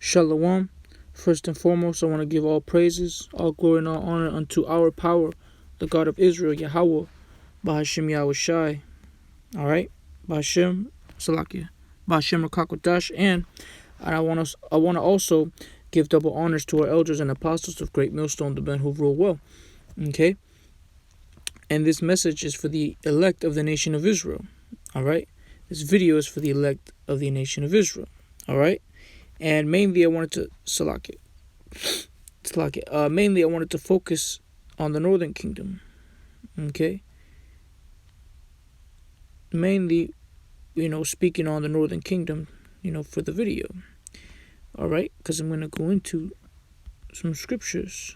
Shalom. First and foremost, I want to give all praises, all glory, and all honor unto our power, the God of Israel, Yahweh, Bahashim Yahushai. All right, Bahashim Salakia, Bahashim Rakakodash, and I want to also give double honors to our elders and apostles of Great Millstone, the Ben who rule well. Okay, and this message is for the elect of the nation of Israel. All right, this video is for the elect of the nation of Israel. All right. And mainly I wanted to focus on the northern kingdom. Okay? Mainly, speaking on the northern kingdom, for the video. Alright? Because I'm going to go into some scriptures.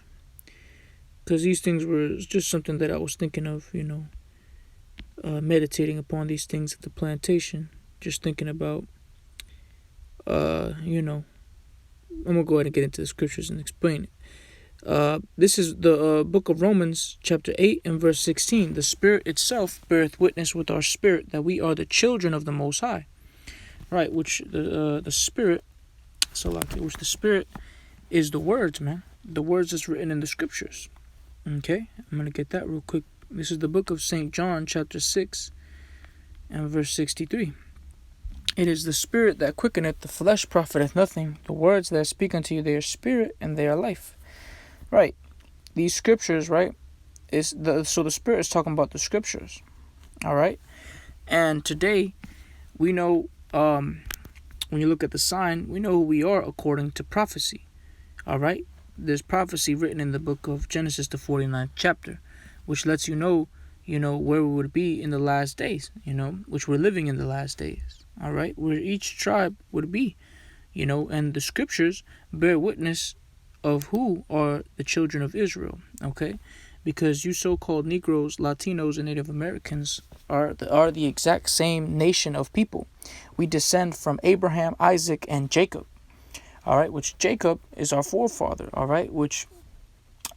Because these things were just something that I was thinking of, meditating upon these things at the plantation. Just thinking about I'm going to go ahead and get into the scriptures and explain it. This is the book of Romans, chapter 8 and verse 16. The Spirit itself beareth witness with our spirit that we are the children of the Most High. Right, which the Spirit, which the Spirit is the words, man. The words that's written in the scriptures. Okay, I'm going to get that real quick. This is the book of St. John, chapter 6 and verse 63. It is the Spirit that quickeneth, the flesh profiteth nothing. The words that I speak unto you, they are spirit and they are life. Right. These scriptures, right, so the Spirit is talking about the scriptures. All right. And today, we know, when you look at the sign, we know who we are according to prophecy. All right. There's prophecy written in the book of Genesis, the 49th chapter, which lets you know, where we would be in the last days, which we're living in the last days. All right, where each tribe would be, and the scriptures bear witness of who are the children of Israel, okay? Because you so-called Negroes, Latinos, and Native Americans are the exact same nation of people. We descend from Abraham, Isaac, and Jacob, all right, which Jacob is our forefather, all right, which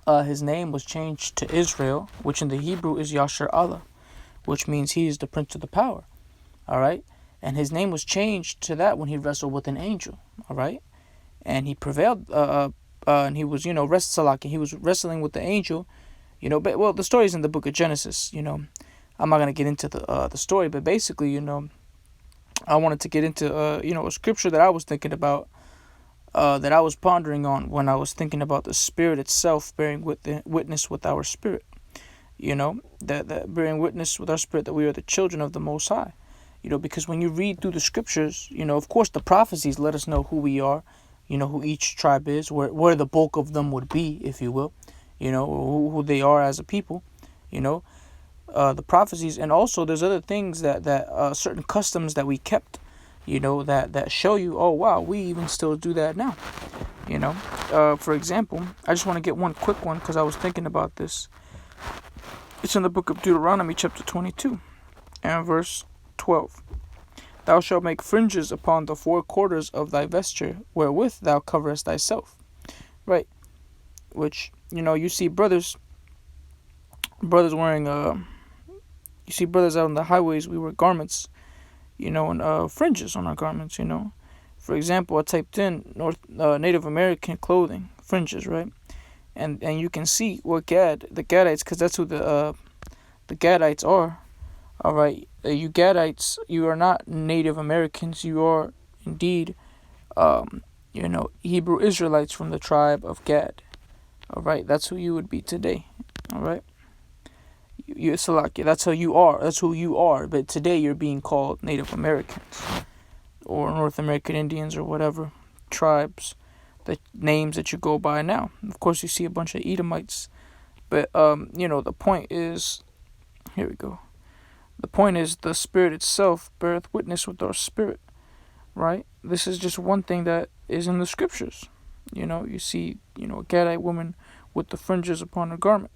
his name was changed to Israel, which in the Hebrew is Yasher Allah, which means he is the prince of the power, all right? And his name was changed to that when he wrestled with an angel, all right? And he prevailed, and he was, he was wrestling with the angel, but, well, the story's in the book of Genesis, I'm not going to get into the story, but basically, I wanted to get into, a scripture that I was thinking about, that I was pondering on when I was thinking about the Spirit itself bearing witness with our spirit, that bearing witness with our spirit that we are the children of the Most High. Because when you read through the scriptures, of course the prophecies let us know who we are, who each tribe is, where the bulk of them would be, if you will, who they are as a people, the prophecies. And also there's other things that certain customs that we kept, that show you, oh, wow, we even still do that now, For example, I just want to get one quick one because I was thinking about this. It's in the book of Deuteronomy, chapter 22, and verse 12. Thou shalt make fringes upon the four quarters of thy vesture, wherewith thou coverest thyself. Right. Which, you see brothers wearing, you see brothers out on the highways, we wear garments, and fringes on our garments, For example, I typed in Native American clothing, fringes, right? And you can see what the Gadites, because that's who the Gadites are. All right, you Gadites, you are not Native Americans. You are indeed, Hebrew Israelites from the tribe of Gad. All right, that's who you would be today. All right, you Salakia, that's how you are. That's who you are. But today you're being called Native Americans or North American Indians or whatever tribes, the names that you go by now. Of course, you see a bunch of Edomites, but the point is, here we go. The point is the Spirit itself beareth witness with our spirit, right? This is just one thing that is in the scriptures. You see, a Gadite woman with the fringes upon her garment,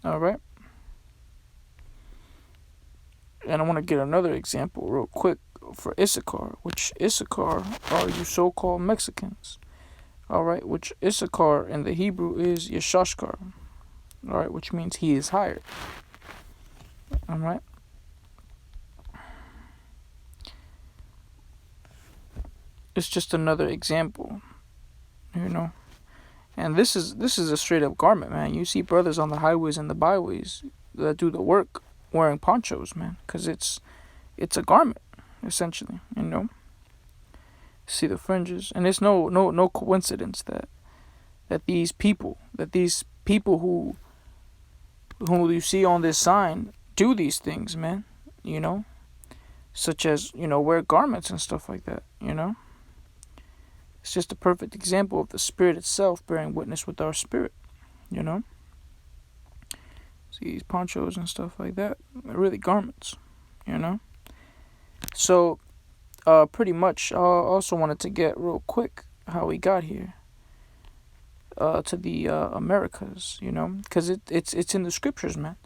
all right? And I want to get another example real quick for Issachar, which Issachar are you so-called Mexicans, all right? Which Issachar in the Hebrew is Yeshashkar, all right? Which means he is hired, all right? It's just another example you know. And this is a straight up garment, man. You see brothers on the highways and the byways that do the work wearing ponchos, man, because it's a garment essentially, you know. See the fringes, and it's no coincidence that these people who you see on this sign do these things, man, you know, such as, you know, wear garments and stuff like that, you know. It's just a perfect example of the Spirit itself bearing witness with our spirit, you know. See these ponchos and stuff like that, they're really garments, you know. So, pretty much, I also wanted to get real quick how we got here to the Americas, you know, because it's in the scriptures, man.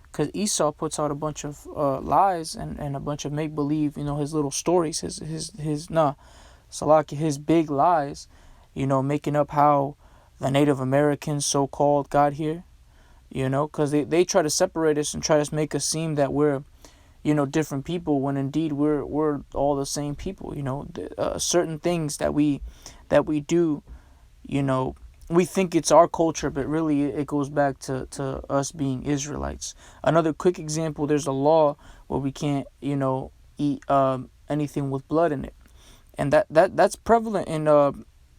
Because Esau puts out a bunch of lies and a bunch of make believe, you know, his little stories, his big lies, you know, making up how the Native Americans so-called got here, you know, because they try to separate us and try to make us seem that we're, you know, different people, when indeed we're all the same people, you know. Certain things that we do, you know, we think it's our culture, but really it goes back to us being Israelites. Another quick example, there's a law where we can't, you know, eat anything with blood in it. And that's prevalent in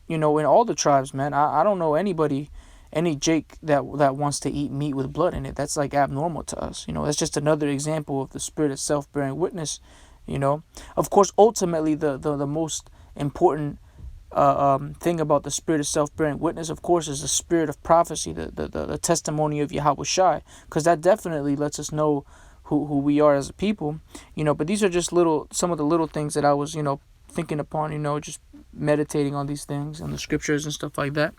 you know, in all the tribes, man. I don't know anybody, any Jake that wants to eat meat with blood in it. That's like abnormal to us, you know. That's just another example of the Spirit itself bearing witness, you know. Of course, ultimately the most important thing about the Spirit itself bearing witness, of course, is the spirit of prophecy, the testimony of Yahweh Shai, because that definitely lets us know who we are as a people, you know. But these are just some of the little things that I was, you know, thinking upon, you know, just meditating on these things and the scriptures and stuff like that,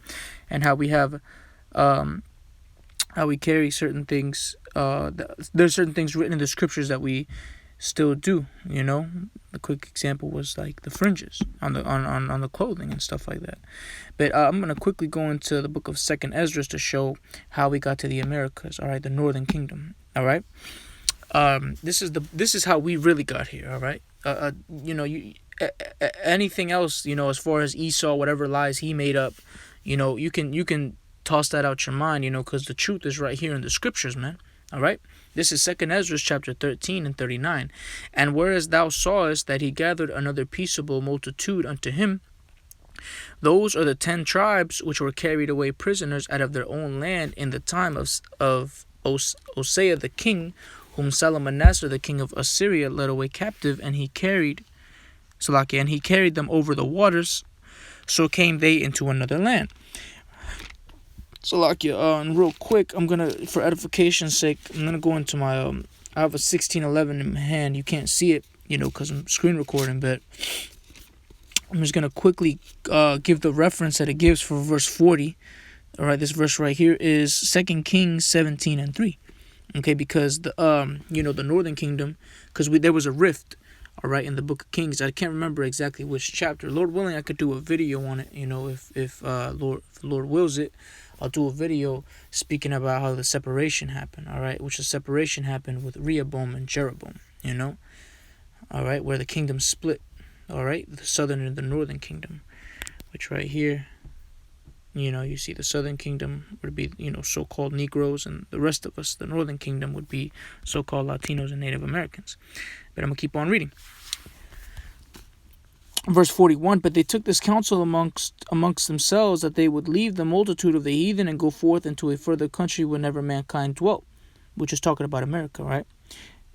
and how we have how we carry certain things. There's certain things written in the scriptures that we still do, you know. The quick example was like the fringes on the clothing and stuff like that. But I'm gonna quickly go into the book of Second Esdras to show how we got to the Americas. All right, the Northern Kingdom. All right. This is how we really got here. All right. You know, anything else, you know, as far as Esau, whatever lies he made up, you know, you can toss that out your mind, you know, because the truth is right here in the scriptures, man. All right. This is 2 Esdras chapter 13 and 39. And whereas thou sawest that he gathered another peaceable multitude unto him, those are the 10 tribes which were carried away prisoners out of their own land in the time of Osea the king, whom Salmanassar the king of Assyria led away captive, and he carried them over the waters. So came they into another land. Salakia, and real quick, I'm gonna, for edification's sake, I'm gonna go into my I have a 1611 in my hand. You can't see it, you know, because I'm screen recording, but I'm just gonna quickly give the reference that it gives for verse 40. All right, this verse right here is 2 Kings 17 and 3. Okay, because the you know, the Northern Kingdom, because there was a rift, all right, in the Book of Kings. I can't remember exactly which chapter. Lord willing, I could do a video on it. You know, if Lord wills it, I'll do a video speaking about how the separation happened. All right, which the separation happened with Rehoboam and Jeroboam. You know, all right, where the kingdom split. All right, the southern and the northern kingdom, which right here, you know, you see the southern kingdom would be, you know, so-called Negroes, and the rest of us, the northern kingdom, would be so-called Latinos and Native Americans. But I'm going to keep on reading. Verse 41, but they took this counsel amongst themselves, that they would leave the multitude of the heathen and go forth into a further country where never mankind dwelt, which is talking about America, right?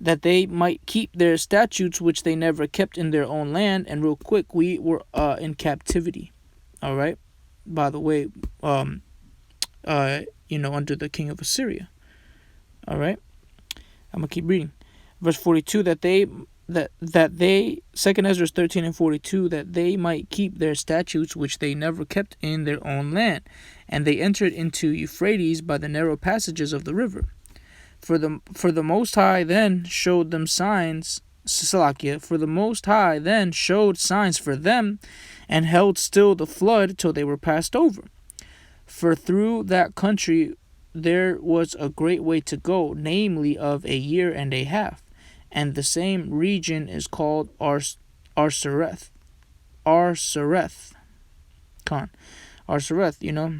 That they might keep their statutes, which they never kept in their own land. And real quick, we were in captivity, all right? By the way, you know, under the king of Assyria. All right, I'm gonna keep reading. Verse 42, that they 2 Esdras 13 and 42, that they might keep their statutes which they never kept in their own land, and they entered into Euphrates by the narrow passages of the river. For the Most High then showed them signs. Salakia, for the Most High then showed signs for them, and held still the flood till they were passed over. For through that country there was a great way to go, namely of a year and a half, and the same region is called Arsareth. Khan. Arsareth, you know.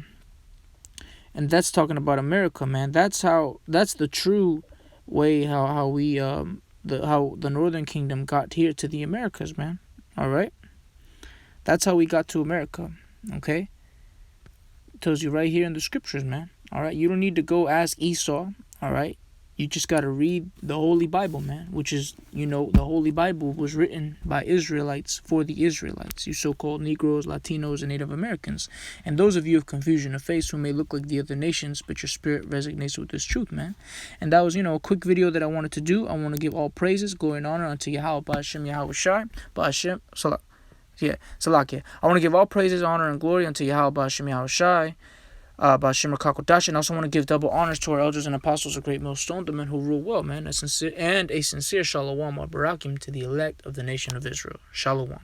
And that's talking about America, man. That's the true way how the Northern Kingdom got here to the Americas, man. All right, that's how we got to America. Okay, it tells you right here in the scriptures, man. All right, you don't need to go ask Esau. All right, you just got to read the Holy Bible, man, which is, the Holy Bible was written by Israelites for the Israelites, you so-called Negroes, Latinos, and Native Americans. And those of you of confusion of faith who may look like the other nations, but your spirit resonates with this truth, man. And that was, a quick video that I wanted to do. I want to give all praises, glory, and honor unto Yahweh, Ba'ashem, Yahweh Shai, Ba'ashem, Salakia. I want to give all praises, honor, and glory unto Yahweh, Ba'ashem, Yahweh Shai, Bashim Kakodash, and I also want to give double honors to our elders and apostles of Great Millstone, the men who rule well, man, a sincere shalom, barakim to the elect of the nation of Israel. Shalom.